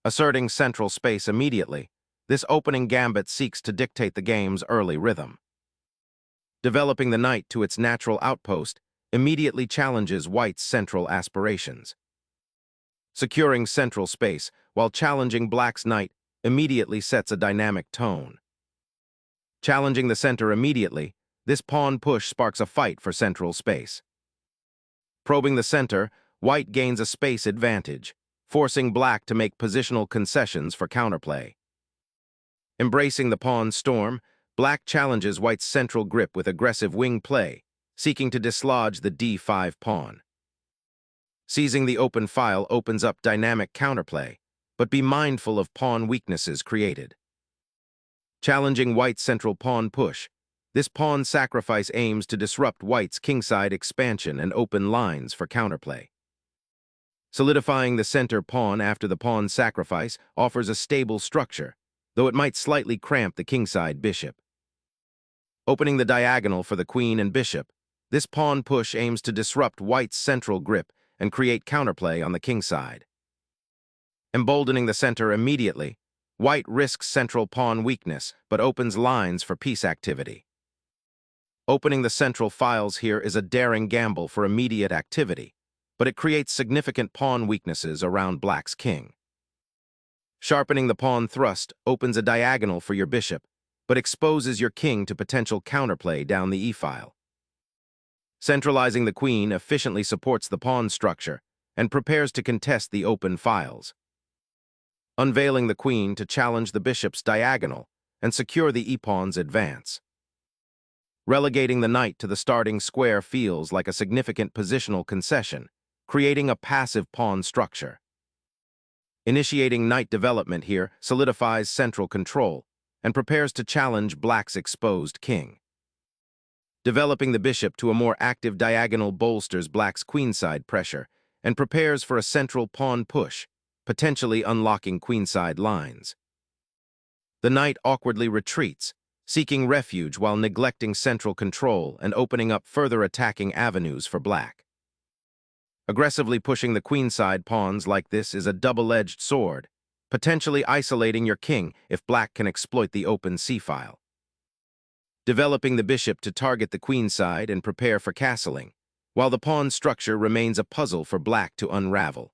Asserting central space immediately, this opening gambit seeks to dictate the game's early rhythm. Developing the knight to its natural outpost immediately challenges white's central aspirations. Securing central space while challenging black's knight immediately sets a dynamic tone. Challenging the center immediately, this pawn push sparks a fight for central space. Probing the center, white gains a space advantage, forcing black to make positional concessions for counterplay. Embracing the pawn storm, black challenges white's central grip with aggressive wing play, seeking to dislodge the d5 pawn. Seizing the open file opens up dynamic counterplay, but be mindful of pawn weaknesses created. Challenging white's central pawn push, this pawn sacrifice aims to disrupt white's kingside expansion and open lines for counterplay. Solidifying the center pawn after the pawn sacrifice offers a stable structure, though it might slightly cramp the kingside bishop. Opening the diagonal for the queen and bishop, this pawn push aims to disrupt white's central grip and create counterplay on the kingside. Emboldening the center immediately, white risks central pawn weakness but opens lines for piece activity. Opening the central files here is a daring gamble for immediate activity, but it creates significant pawn weaknesses around black's king. Sharpening the pawn thrust opens a diagonal for your bishop, but exposes your king to potential counterplay down the e-file. Centralizing the queen efficiently supports the pawn structure and prepares to contest the open files. Unveiling the queen to challenge the bishop's diagonal and secure the e-pawn's advance. Relegating the knight to the starting square feels like a significant positional concession, creating a passive pawn structure. Initiating knight development here solidifies central control and prepares to challenge black's exposed king. Developing the bishop to a more active diagonal bolsters black's queenside pressure and prepares for a central pawn push, potentially unlocking queenside lines. The knight awkwardly retreats, seeking refuge while neglecting central control and opening up further attacking avenues for black. Aggressively pushing the queenside pawns like this is a double-edged sword, potentially isolating your king if black can exploit the open c-file. Developing the bishop to target the queenside and prepare for castling, while the pawn structure remains a puzzle for black to unravel.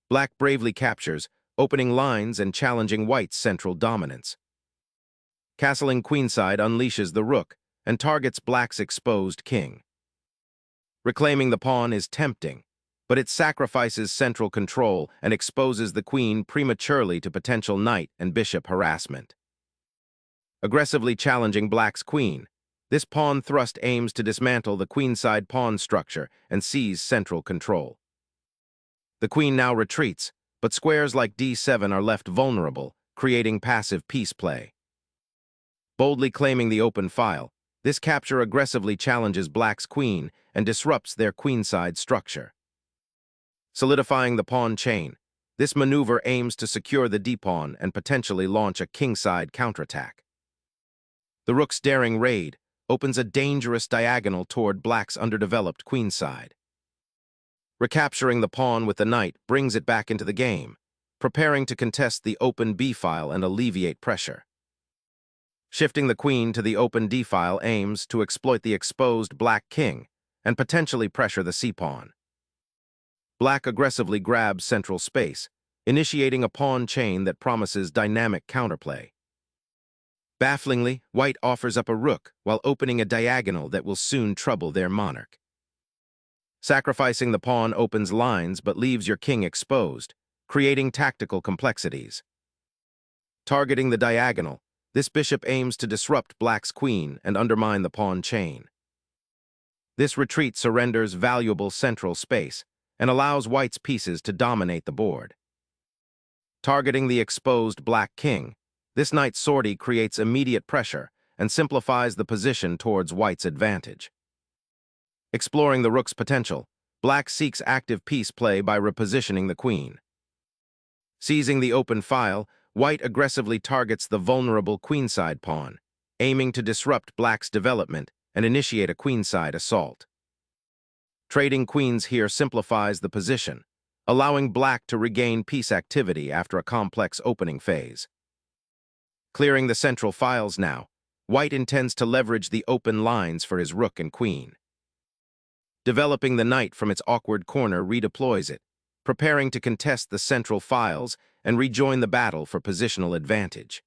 Black bravely captures, opening lines and challenging white's central dominance. Castling queenside unleashes the rook and targets black's exposed king. Reclaiming the pawn is tempting, but it sacrifices central control and exposes the queen prematurely to potential knight and bishop harassment. Aggressively challenging black's queen, this pawn thrust aims to dismantle the queenside pawn structure and seize central control. The queen now retreats, but squares like d7 are left vulnerable, creating passive piece play. Boldly claiming the open file, this capture aggressively challenges black's queen and disrupts their queenside structure. Solidifying the pawn chain, this maneuver aims to secure the d-pawn and potentially launch a kingside counterattack. The rook's daring raid opens a dangerous diagonal toward black's underdeveloped queenside. Recapturing the pawn with the knight brings it back into the game, preparing to contest the open b-file and alleviate pressure. Shifting the queen to the open d-file aims to exploit the exposed black king and potentially pressure the c-pawn. Black aggressively grabs central space, initiating a pawn chain that promises dynamic counterplay. Bafflingly, white offers up a rook while opening a diagonal that will soon trouble their monarch. Sacrificing the pawn opens lines but leaves your king exposed, creating tactical complexities. Targeting the diagonal, this bishop aims to disrupt black's queen and undermine the pawn chain. This retreat surrenders valuable central space and allows white's pieces to dominate the board. Targeting the exposed black king, this knight's sortie creates immediate pressure and simplifies the position towards white's advantage. Exploring the rook's potential, black seeks active piece play by repositioning the queen. Seizing the open file, white aggressively targets the vulnerable queenside pawn, aiming to disrupt black's development and initiate a queenside assault. Trading queens here simplifies the position, allowing black to regain piece activity after a complex opening phase. Clearing the central files now, white intends to leverage the open lines for his rook and queen. Developing the knight from its awkward corner redeploys it, preparing to contest the central files and rejoin the battle for positional advantage.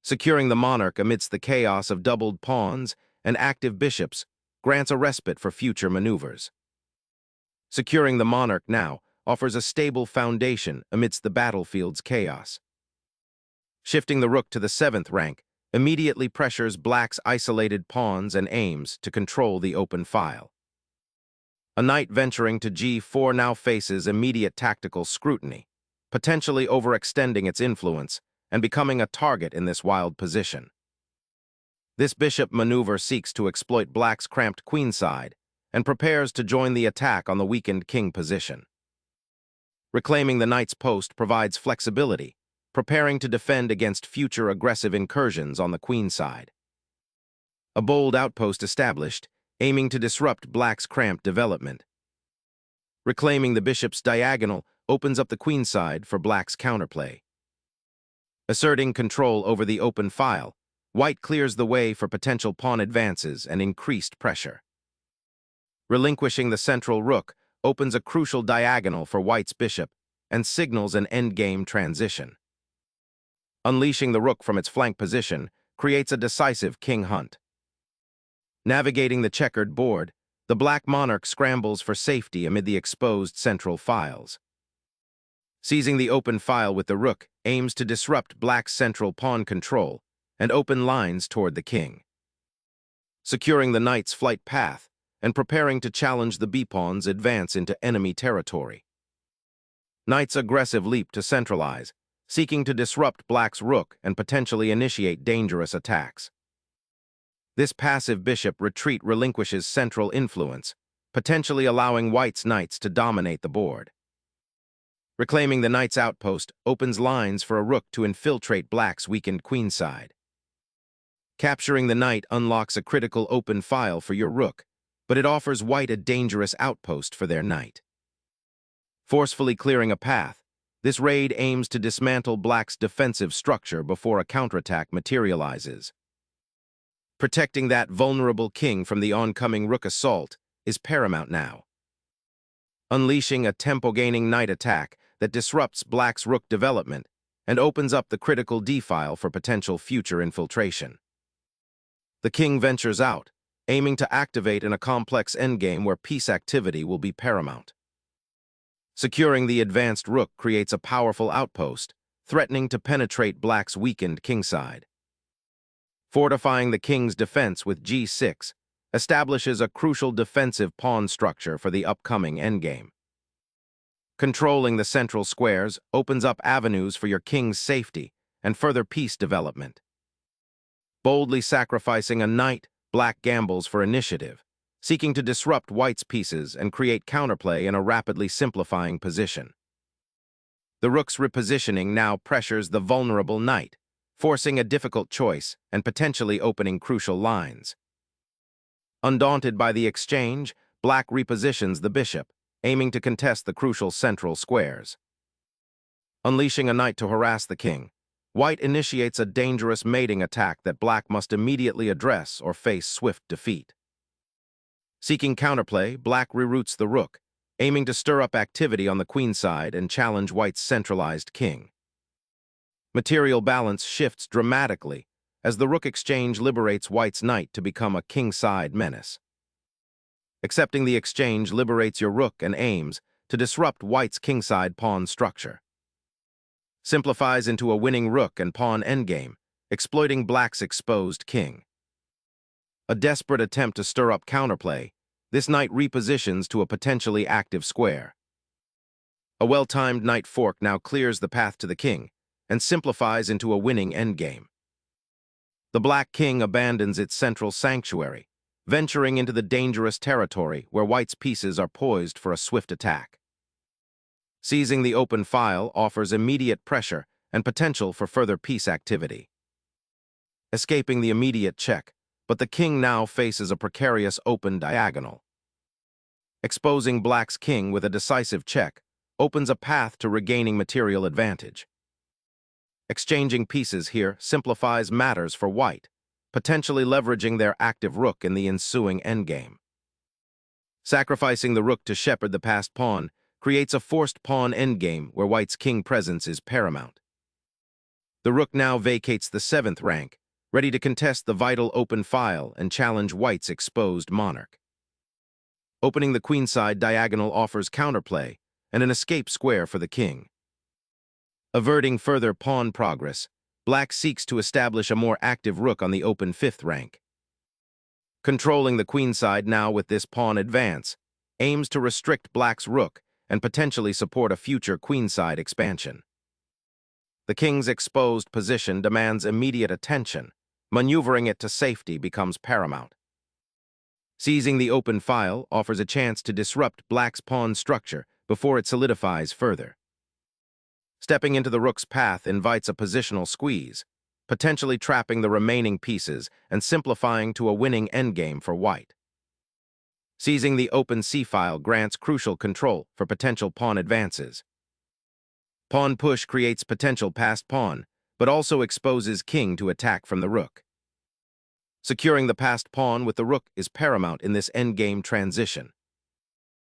Securing the monarch amidst the chaos of doubled pawns and active bishops grants a respite for future maneuvers. Securing the monarch now offers a stable foundation amidst the battlefield's chaos. Shifting the rook to the 7th rank immediately pressures black's isolated pawns and aims to control the open file. A knight venturing to g4 now faces immediate tactical scrutiny, potentially overextending its influence and becoming a target in this wild position. This bishop maneuver seeks to exploit black's cramped queenside and prepares to join the attack on the weakened king position. Reclaiming the knight's post provides flexibility, preparing to defend against future aggressive incursions on the queenside. A bold outpost established, aiming to disrupt black's cramped development. Reclaiming the bishop's diagonal opens up the queenside for black's counterplay. Asserting control over the open file, white clears the way for potential pawn advances and increased pressure. Relinquishing the central rook opens a crucial diagonal for white's bishop and signals an endgame transition. Unleashing the rook from its flank position creates a decisive king hunt. Navigating the checkered board, the black monarch scrambles for safety amid the exposed central files. Seizing the open file with the rook aims to disrupt black's central pawn control and open lines toward the king. Securing the knight's flight path and preparing to challenge the b-pawn's advance into enemy territory. Knight's aggressive leap to centralize, seeking to disrupt black's rook and potentially initiate dangerous attacks. This passive bishop retreat relinquishes central influence, potentially allowing white's knights to dominate the board. Reclaiming the knight's outpost opens lines for a rook to infiltrate black's weakened queenside. Capturing the knight unlocks a critical open file for your rook, but it offers white a dangerous outpost for their knight. Forcefully clearing a path, this raid aims to dismantle black's defensive structure before a counterattack materializes. Protecting that vulnerable king from the oncoming rook assault is paramount now. Unleashing a tempo-gaining knight attack that disrupts black's rook development and opens up the critical d-file for potential future infiltration. The king ventures out, aiming to activate in a complex endgame where piece activity will be paramount. Securing the advanced rook creates a powerful outpost, threatening to penetrate black's weakened kingside. Fortifying the king's defense with g6 establishes a crucial defensive pawn structure for the upcoming endgame. Controlling the central squares opens up avenues for your king's safety and further piece development. Boldly sacrificing a knight, black gambles for initiative, seeking to disrupt white's pieces and create counterplay in a rapidly simplifying position. The rook's repositioning now pressures the vulnerable knight, forcing a difficult choice and potentially opening crucial lines. Undaunted by the exchange, black repositions the bishop, aiming to contest the crucial central squares. Unleashing a knight to harass the king, white initiates a dangerous mating attack that black must immediately address or face swift defeat. Seeking counterplay, black reroutes the rook, aiming to stir up activity on the queenside and challenge white's centralized king. Material balance shifts dramatically as the rook exchange liberates white's knight to become a kingside menace. Accepting the exchange liberates your rook and aims to disrupt white's kingside pawn structure. Simplifies into a winning rook and pawn endgame, exploiting black's exposed king. A desperate attempt to stir up counterplay, this knight repositions to a potentially active square. A well-timed knight fork now clears the path to the king and simplifies into a winning endgame. The black king abandons its central sanctuary, venturing into the dangerous territory where white's pieces are poised for a swift attack. Seizing the open file offers immediate pressure and potential for further piece activity. Escaping the immediate check, but the king now faces a precarious open diagonal. Exposing black's king with a decisive check opens a path to regaining material advantage. Exchanging pieces here simplifies matters for white, potentially leveraging their active rook in the ensuing endgame. Sacrificing the rook to shepherd the passed pawn creates a forced pawn endgame where white's king presence is paramount. The rook now vacates the 7th rank, ready to contest the vital open file and challenge white's exposed monarch. Opening the queenside diagonal offers counterplay and an escape square for the king. Averting further pawn progress, black seeks to establish a more active rook on the open 5th rank. Controlling the queenside now with this pawn advance aims to restrict black's rook and potentially support a future queenside expansion. The king's exposed position demands immediate attention. Maneuvering it to safety becomes paramount. Seizing the open file offers a chance to disrupt black's pawn structure before it solidifies further. Stepping into the rook's path invites a positional squeeze, potentially trapping the remaining pieces and simplifying to a winning endgame for white. Seizing the open c-file grants crucial control for potential pawn advances. Pawn push creates potential passed pawn, but also exposes king to attack from the rook. Securing the passed pawn with the rook is paramount in this endgame transition.